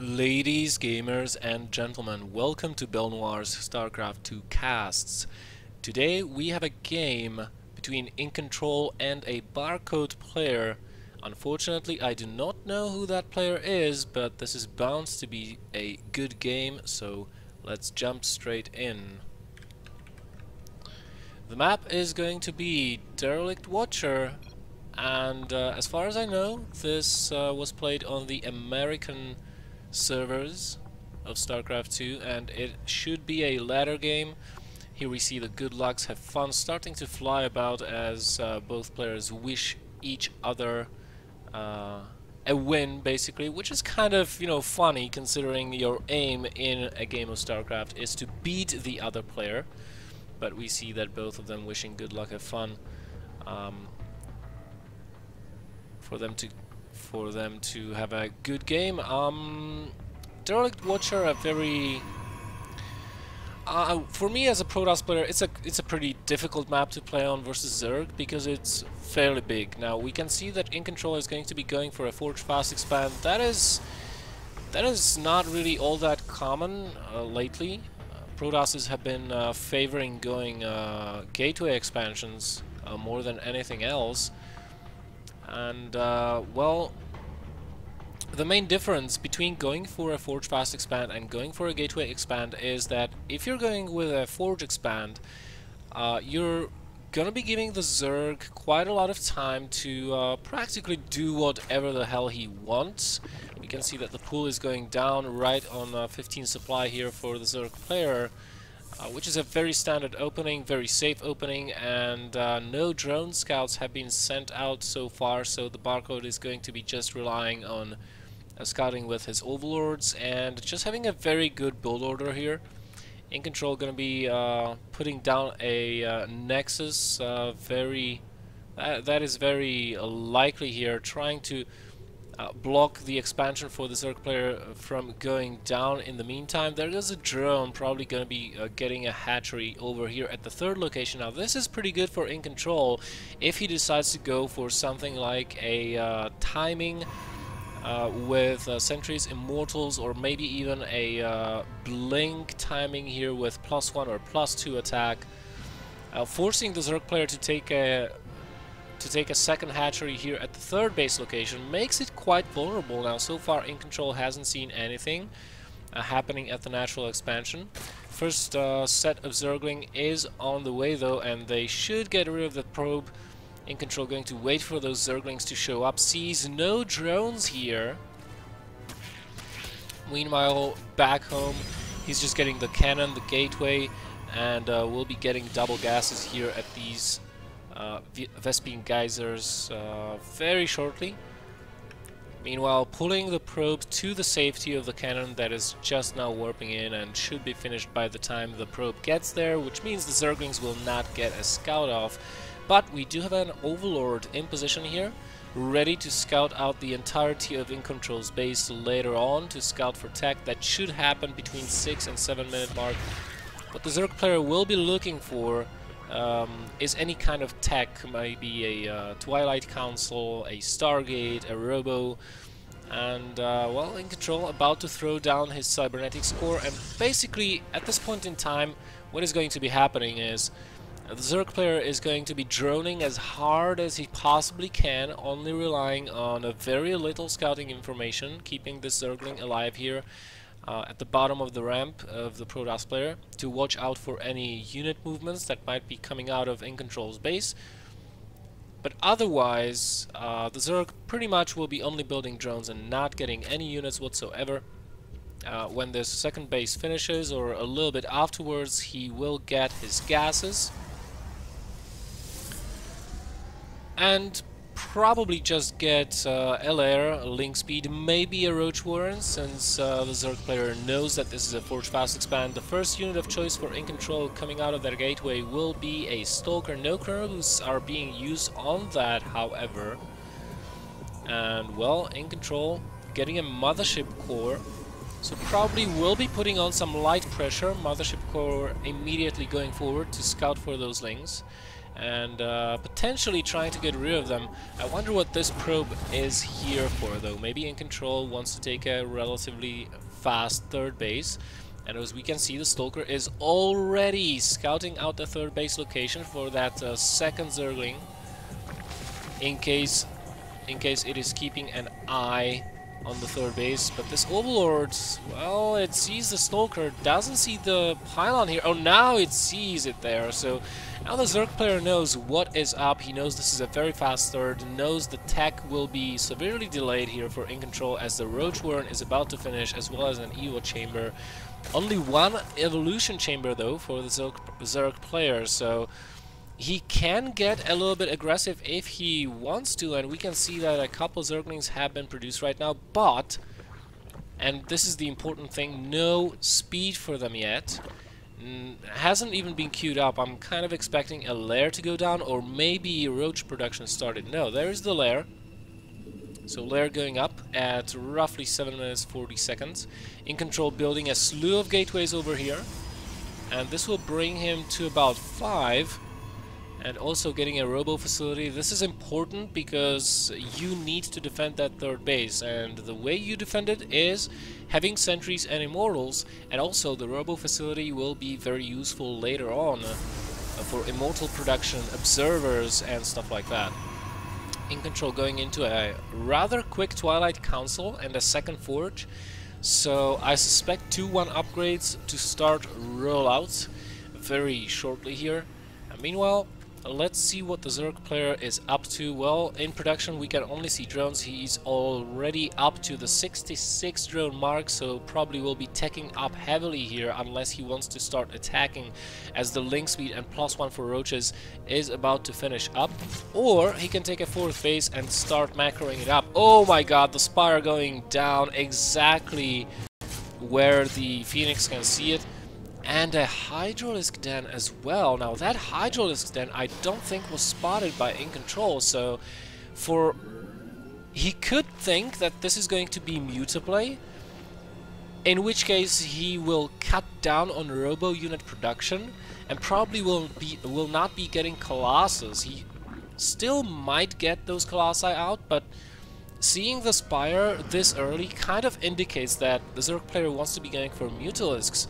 Ladies, gamers, and gentlemen, welcome to Belnoir's StarCraft 2 casts. Today we have a game between iNcontroL and a barcode player. Unfortunately, I do not know who that player is, but this is bound to be a good game, so let's jump straight in. The map is going to be Derelict Watcher, and as far as I know, this was played on the American servers of StarCraft 2, and it should be a ladder game. Here we see the good lucks have fun starting to fly about as both players wish each other a win, basically, which is kind of, funny considering your aim in a game of StarCraft is to beat the other player. But we see that both of them wishing good luck, have fun, for them to have a good game. Derelict Watcher, a very for me as a Protoss player, it's a pretty difficult map to play on versus Zerg because it's fairly big. Now we can see that iNcontroL is going to be going for a Forge Fast Expand. That is not really all that common lately. Protosses have been favoring going gateway expansions more than anything else. And, well, the main difference between going for a Forge Fast Expand and going for a Gateway Expand is that if you're going with a Forge Expand, you're gonna be giving the Zerg quite a lot of time to practically do whatever the hell he wants. We can see that the pool is going down right on 15 supply here for the Zerg player. Which is a very standard opening, very safe opening, and no drone scouts have been sent out so far, so the barcode is going to be just relying on scouting with his overlords and just having a very good build order here. iNcontroL going to be putting down a Nexus, that is very likely here, trying to block the expansion for the Zerg player from going down. In the meantime, there is a drone probably going to be getting a hatchery over here at the third location. Now this is pretty good for iNcontroL if he decides to go for something like a timing with Sentries, Immortals, or maybe even a blink timing here with +1 or +2 attack, forcing the Zerg player to take a second hatchery here at the third base location makes it quite vulnerable. Now, so far, iNcontroL hasn't seen anything happening at the natural expansion. First set of Zergling is on the way, though, and they should get rid of the probe. iNcontroL going to wait for those Zerglings to show up. Sees no drones here. Meanwhile, back home, he's just getting the cannon, the gateway, and we'll be getting double gases here at these Vespene geysers very shortly. Meanwhile, pulling the probe to the safety of the cannon that is just now warping in and should be finished by the time the probe gets there, which means the Zerglings will not get a scout off. But we do have an Overlord in position here, ready to scout out the entirety of iNcontrol's base later on to scout for tech. That should happen between 6 and 7 minute mark. What the Zerg player will be looking for is any kind of tech, maybe a Twilight Council, a Stargate, a Robo, and well, iNcontroL about to throw down his Cybernetics core, and basically at this point in time what is going to be happening is the Zerg player is going to be droning as hard as he possibly can, only relying on a very little scouting information, keeping the Zergling alive here at the bottom of the ramp of the Protoss player to watch out for any unit movements that might be coming out of iNcontrol's base. But otherwise, the Zerg pretty much will be only building drones and not getting any units whatsoever. When this second base finishes, or a little bit afterwards, he will get his gases and probably just get LR, link speed, maybe a Roach Warren, since the Zerg player knows that this is a Forge Fast Expand. The first unit of choice for iNcontroL coming out of their gateway will be a Stalker. No kernels are being used on that, however. And, well, iNcontroL getting a Mothership core, so probably will be putting on some light pressure. Mothership core immediately going forward to scout for those links. and potentially trying to get rid of them. I wonder what this probe is here for, though. Maybe iNcontroL wants to take a relatively fast third base. And as we can see, the Stalker is already scouting out the third base location for that second Zergling, in case it is keeping an eye on the third base. But this Overlord, well, it sees the Stalker, doesn't see the pylon here. Oh, now it sees it there. So now the Zerg player knows what is up. He knows this is a very fast third, knows the tech will be severely delayed here for iNcontroL as the Roach Warren is about to finish, as well as an Evo chamber. Only one evolution chamber though for the Zerg player, so he can get a little bit aggressive if he wants to, and we can see that a couple Zerglings have been produced right now, but, and this is the important thing, no speed for them yet. Hasn't even been queued up. I'm kind of expecting a lair to go down, or maybe Roach production started. No, there's the lair. So lair going up at roughly 7 minutes 40 seconds. iNcontroL building a slew of gateways over here, and this will bring him to about 5. And also getting a robo facility. This is important because you need to defend that third base, and the way you defend it is having sentries and immortals, and also the robo facility will be very useful later on for immortal production, observers and stuff like that. iNcontroL going into a rather quick Twilight Council and a second forge, so I suspect 2-1 upgrades to start rollouts very shortly here. And meanwhile, let's see what the Zerg player is up to. Well, in production we can only see drones. He's already up to the 66 drone mark, so probably will be teching up heavily here unless he wants to start attacking, as the link speed and +1 for roaches is about to finish up. Or he can take a fourth base and start macroing it up. Oh my god, the Spire going down exactly where the Phoenix can see it. And a Hydralisk Den as well. Now that Hydralisk Den I don't think was spotted by iNcontroL, so he could think that this is going to be mutaplay, in which case he will cut down on robo unit production and probably will not be getting Colossus. He still might get those Colossi out, but seeing the Spire this early kind of indicates that the Zerg player wants to be going for Mutalisks.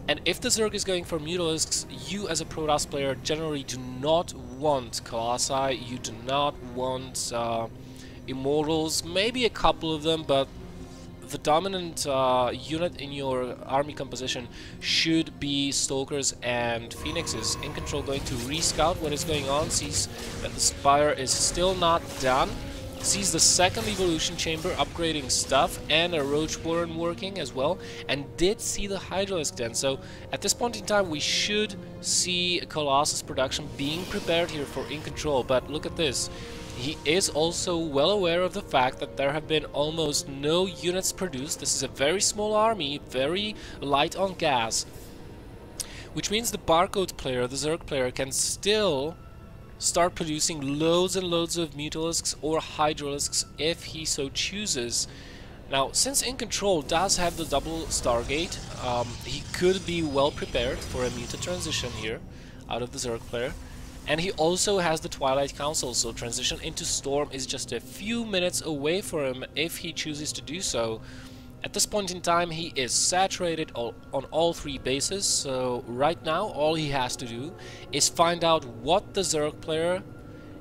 And if the Zerg is going for Mutalisks, you as a Protoss player generally do not want Colossi, you do not want Immortals, maybe a couple of them, but the dominant unit in your army composition should be Stalkers and Phoenixes. iNcontroL going to rescout what is going on, sees that the Spire is still not done, sees the second evolution chamber upgrading stuff and a Roach Warren working as well, and did see the Hydralisk Den. So at this point in time we should see Colossus production being prepared here for iNcontroL. But look at this, he is also well aware of the fact that there have been almost no units produced. This is a very small army, very light on gas, which means the Barcode player, the Zerg player, can still start producing loads and loads of Mutalisks or Hydralisks if he so chooses. Now, since iNcontroL does have the double Stargate, he could be well prepared for a Muta transition here out of the Zerg player. And he also has the Twilight Council, so transition into Storm is just a few minutes away for him if he chooses to do so. At this point in time, he is saturated on all 3 bases, so right now all he has to do is find out what the Zerg player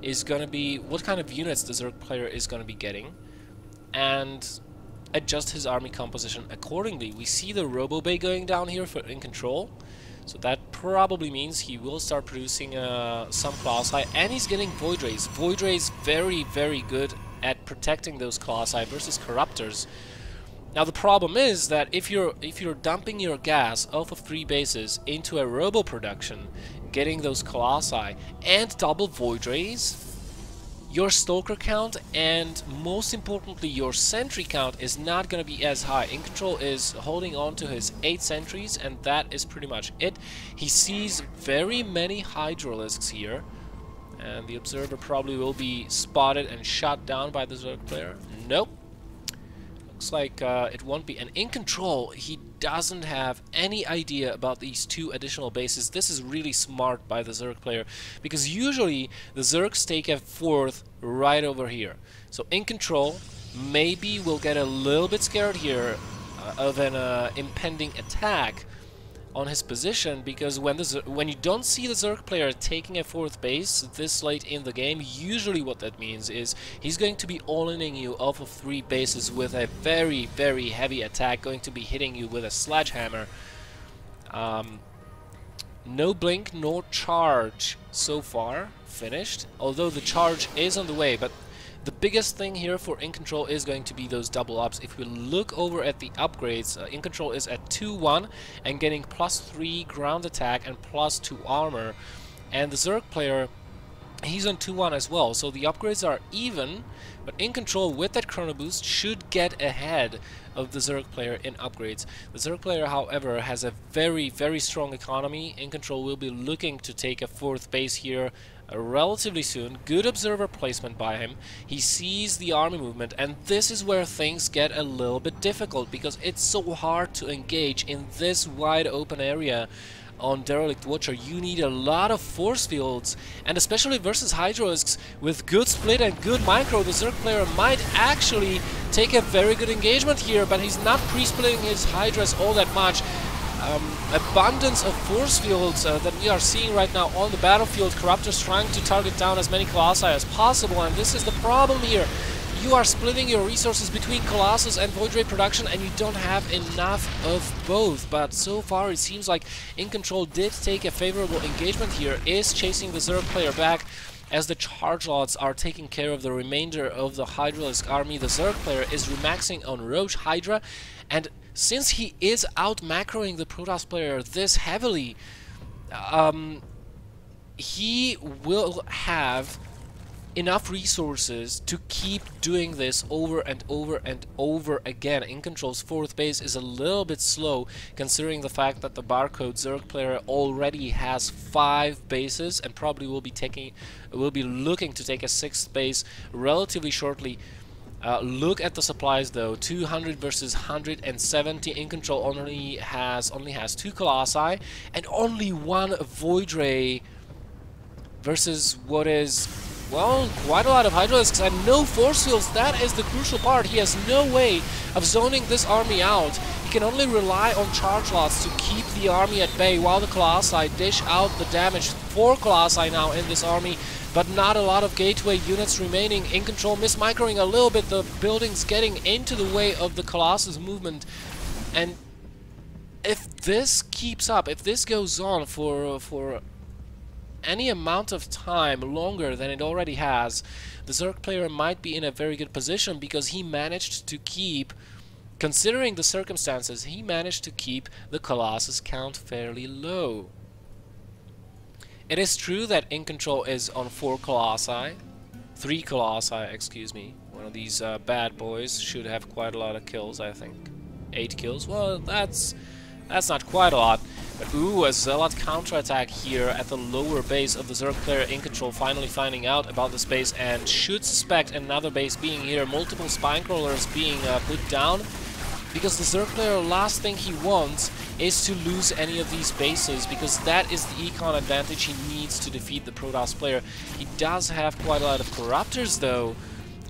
is gonna be, what kind of units the Zerg player is gonna be getting, and adjust his army composition accordingly. We see the Robo Bay going down here for iNcontroL, so that probably means he will start producing some Colossi, and he's getting Void Rays. Void Rays very, very good at protecting those Colossi versus Corruptors. Now the problem is that if you're dumping your gas off of 3 bases into a robo production, getting those Colossi and double Void Rays, your Stalker count and most importantly your Sentry count is not going to be as high. iNcontroL is holding on to his 8 sentries, and that is pretty much it. He sees very many Hydralisks here, and the Observer probably will be spotted and shot down by the Zerg player. Nope. Looks like it won't be. And iNcontroL, he doesn't have any idea about these 2 additional bases. This is really smart by the Zerg player, because usually the Zergs take a 4th right over here. So iNcontroL maybe will get a little bit scared here of an impending attack on his position, because when you don't see the Zerg player taking a 4th base this late in the game, usually what that means is he's going to be all-inning you off of 3 bases with a very, very heavy attack, going to be hitting you with a sledgehammer. No blink nor charge so far finished, although the charge is on the way, but the biggest thing here for iNcontroL is going to be those double ups. If we look over at the upgrades, iNcontroL is at 2-1 and getting +3 ground attack and +2 armor. And the Zerg player, he's on 2-1 as well, so the upgrades are even, but iNcontroL with that chrono boost should get ahead of the Zerg player in upgrades. The Zerg player, however, has a very, very strong economy. iNcontroL will be looking to take a 4th base here relatively soon. Good observer placement by him. He sees the army movement, and this is where things get a little bit difficult, because it's so hard to engage in this wide open area on Derelict Watcher. You need a lot of force fields, and especially versus Hydralisks with good split and good micro, the Zerg player might actually take a very good engagement here, but he's not pre-splitting his Hydras all that much. Abundance of force fields that we are seeing right now on the battlefield. Corruptors trying to target down as many Colossi as possible, and this is the problem here. You are splitting your resources between Colossus and Void Ray production, and you don't have enough of both. But so far it seems like iNcontroL did take a favorable engagement here, is chasing the Zerg player back, as the charge lots are taking care of the remainder of the Hydralisk army. The Zerg player is remaxing on Roach Hydra, and since he is out macroing the Protoss player this heavily, he will have enough resources to keep doing this over and over and over again. iNcontrol's 4th base is a little bit slow, considering the fact that the Barcode Zerg player already has 5 bases and probably will be looking to take a 6th base relatively shortly. Look at the supplies though, 200 versus 170. iNcontroL only has 2 Colossi and only 1 Void Ray versus what is, well, quite a lot of Hydralisks and no force fields. That is the crucial part. He has no way of zoning this army out. He can only rely on charge lots to keep the army at bay while the Colossi dish out the damage. 4 Colossi now in this army, but not a lot of gateway units remaining. iNcontroL mismicroing a little bit, the buildings getting into the way of the Colossus movement. And if this keeps up, if this goes on for any amount of time longer than it already has, the Zerg player might be in a very good position, because he managed to keep, considering the circumstances, he managed to keep the Colossus count fairly low. It is true that iNcontroL is on 4 Colossi, 3 Colossi, excuse me. One of these bad boys should have quite a lot of kills, I think. 8 kills, well, that's not quite a lot. But ooh, a Zealot counterattack here at the lower base of the Zerg player. iNcontroL finally finding out about this base and should suspect another base being here. Multiple spine crawlers being put down, because the Zerg player, last thing he wants is to lose any of these bases, because that is the econ advantage he needs to defeat the Protoss player. He does have quite a lot of Corruptors though.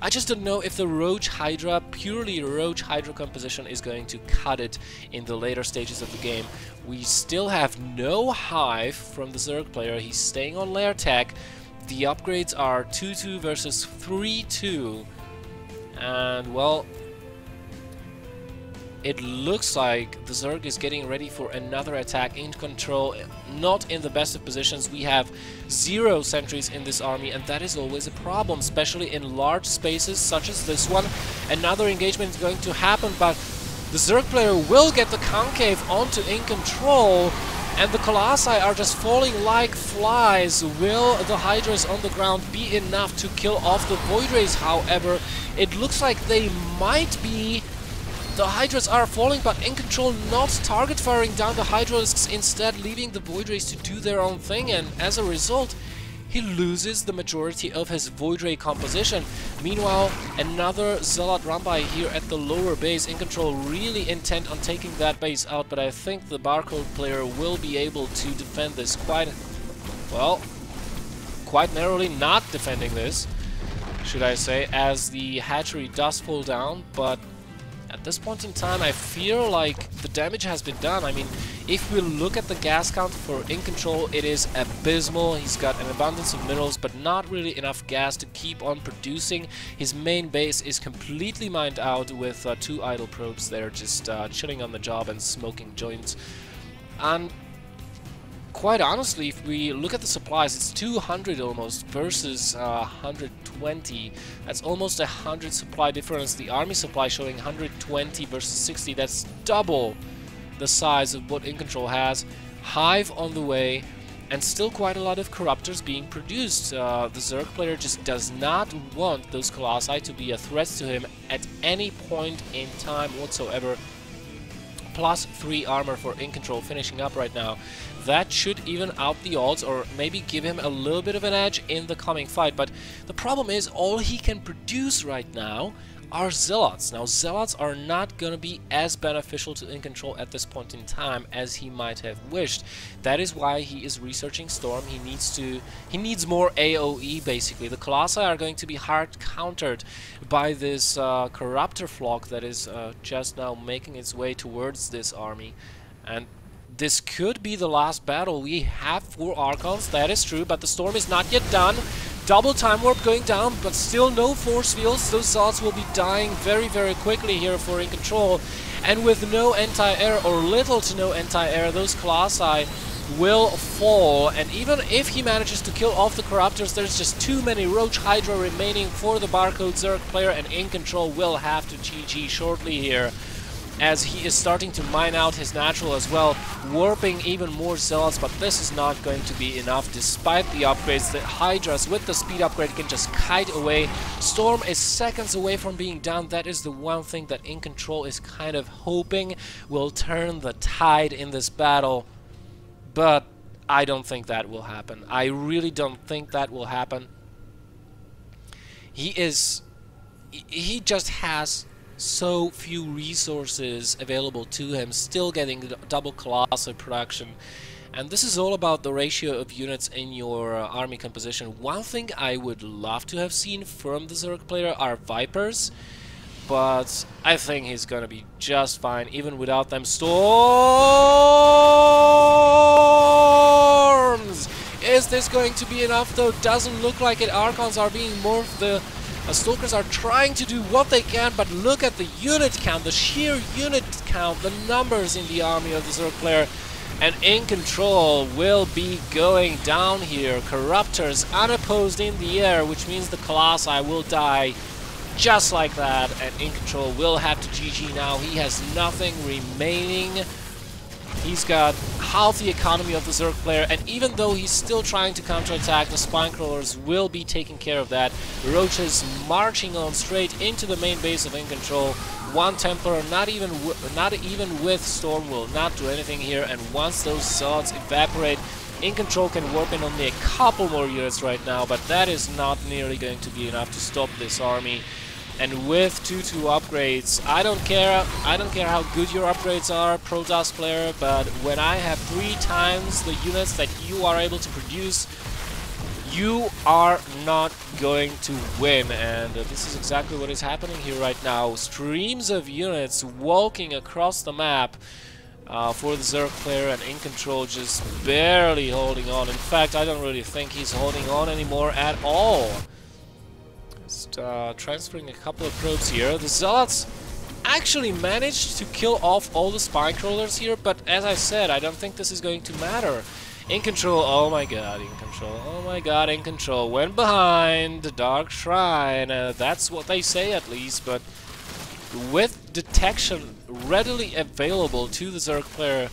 I just don't know if the Roach Hydra, purely Roach Hydra composition, is going to cut it in the later stages of the game. We still have no Hive from the Zerg player. He's staying on Lair Tech. The upgrades are 2-2 versus 3-2. And, well, it looks like the Zerg is getting ready for another attack. iNcontroL not in the best of positions. We have 0 sentries in this army, and that is always a problem, especially in large spaces such as this one. Another engagement is going to happen, but the Zerg player will get the concave onto iNcontroL, and the Colossi are just falling like flies. Will the Hydras on the ground be enough to kill off the Void Rays? However, it looks like they might be. The Hydras are falling, but iNcontroL not target firing down the Hydralisks, instead leaving the Void Rays to do their own thing, and as a result, he loses the majority of his Void Ray composition. Meanwhile, another Zealot run by here at the lower base. iNcontroL really intent on taking that base out, but I think the Barcode player will be able to defend this quite, well, quite narrowly. Not defending this, should I say, as the hatchery does fall down, but at this point in time, I feel like the damage has been done. I mean, if we look at the gas count for iNcontroL, it is abysmal. He's got an abundance of minerals, but not really enough gas to keep on producing. His main base is completely mined out with 2 idle probes there, just chilling on the job and smoking joints. And quite honestly, if we look at the supplies, it's 200 almost versus 120. That's almost 100 supply difference. The army supply showing 120 versus 60. That's double the size of what iNcontroL has. Hive on the way, and still quite a lot of corruptors being produced. The Zerg player just does not want those Colossi to be a threat to him at any point in time whatsoever. Plus 3 armor for iNcontroL finishing up right now. That should even out the odds, or maybe give him a little bit of an edge in the coming fight. But the problem is, all he can produce right now are Zealots. Now, Zealots are not going to be as beneficial to iNcontroL at this point in time as he might have wished. That is why he is researching Storm. He needs more AoE, basically. The Colossi are going to be hard countered by this Corruptor flock that is just now making its way towards this army. And this could be the last battle we have for Archons, that is true, but the Storm is not yet done. Double time warp going down, but still no force fields. Those Zealots will be dying very, very quickly here for iNcontroL. And with no anti-air, or little to no anti-air, those Colossi will fall. And even if he manages to kill off the Corruptors, there's just too many Roach Hydra remaining for the Barcode Zerg player, and iNcontroL will have to GG shortly here, as he is starting to mine out his natural as well, warping even more Zealots, but this is not going to be enough despite the upgrades. The Hydras with the speed upgrade can just kite away. Storm is seconds away from being down. That is the one thing that iNcontroL is kind of hoping will turn the tide in this battle, but I don't think that will happen. I really don't think that will happen. He just has so few resources available to him, still getting the double Colossi production. And this is all about the ratio of units in your army composition. One thing I would love to have seen from the Zerg player are Vipers, but I think he's gonna be just fine even without them. Storms! Is this going to be enough though? Doesn't look like it. Archons are being morphed. The Stalkers are trying to do what they can, but look at the unit count, the sheer unit count, the numbers in the army of the Zerg player. And iNcontroL will be going down here. Corruptors unopposed in the air, which means the Colossi will die just like that. And iNcontroL will have to GG now. He has nothing remaining. He's got half the economy of the Zerg player, and even though he's still trying to counterattack, the Spinecrawlers will be taking care of that. Roaches marching on straight into the main base of iNcontroL. One Templar, not even with Storm, will not do anything here, and once those Zealots evaporate, iNcontroL can warp in only a couple more units right now, but that is not nearly going to be enough to stop this army. And with 2-2 upgrades, I don't care how good your upgrades are, Protoss player, but when I have 3 times the units that you are able to produce, you are not going to win. And this is exactly what is happening here right now. Streams of units walking across the map for the Zerg player, and iNcontroL just barely holding on. In fact, I don't really think he's holding on anymore at all. Just transferring a couple of probes here. The Zealots actually managed to kill off all the Spinecrawlers here, but as I said, I don't think this is going to matter. iNcontroL, oh my god, iNcontroL went behind the Dark Shrine. That's what they say at least, but with detection readily available to the Zerg player,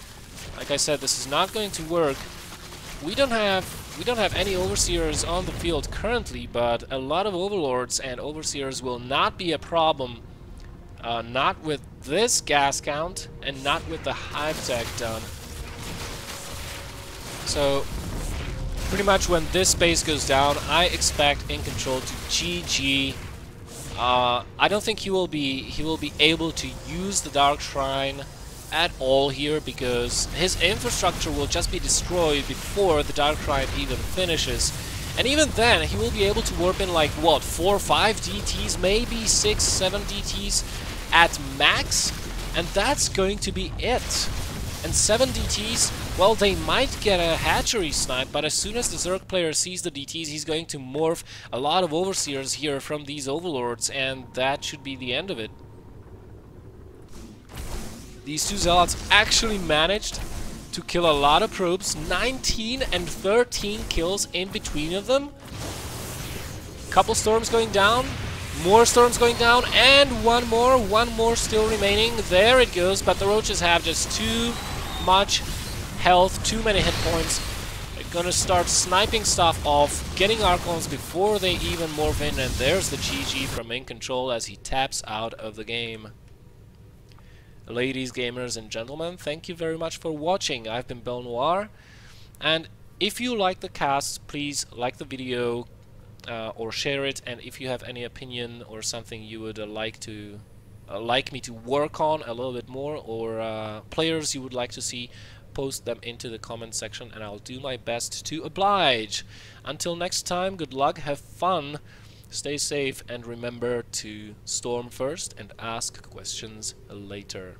like I said, this is not going to work. We don't have any Overseers on the field currently, but a lot of Overlords and Overseers will not be a problem. Not with this gas count, and not with the Hive tech done. So, pretty much when this base goes down, I expect iNcontroL to GG. I don't think he will be able to use the Dark Shrine at all here, because his infrastructure will just be destroyed before the Dark Shrine even finishes. And even then, he will be able to warp in like, what, 4 or 5 DTs, maybe 6, 7 DTs at max? And that's going to be it. And 7 DTs, well, they might get a hatchery snipe, but as soon as the Zerg player sees the DTs, he's going to morph a lot of Overseers here from these Overlords, and that should be the end of it. These two Zealots actually managed to kill a lot of probes, 19 and 13 kills in between of them. Couple storms going down, more storms going down, and one more still remaining. There it goes, but the Roaches have just too much health, too many hit points. They're gonna start sniping stuff off, getting Archons before they even morph in, and there's the GG from iNcontroL as he taps out of the game. Ladies, gamers, and gentlemen, thank you very much for watching. I've been Belnoir, and if you like the cast, please like the video or share it. And if you have any opinion or something you would like me to work on a little bit more, or players you would like to see, post them into the comment section, and I'll do my best to oblige. Until next time, good luck, have fun, stay safe, and remember to storm first and ask questions later.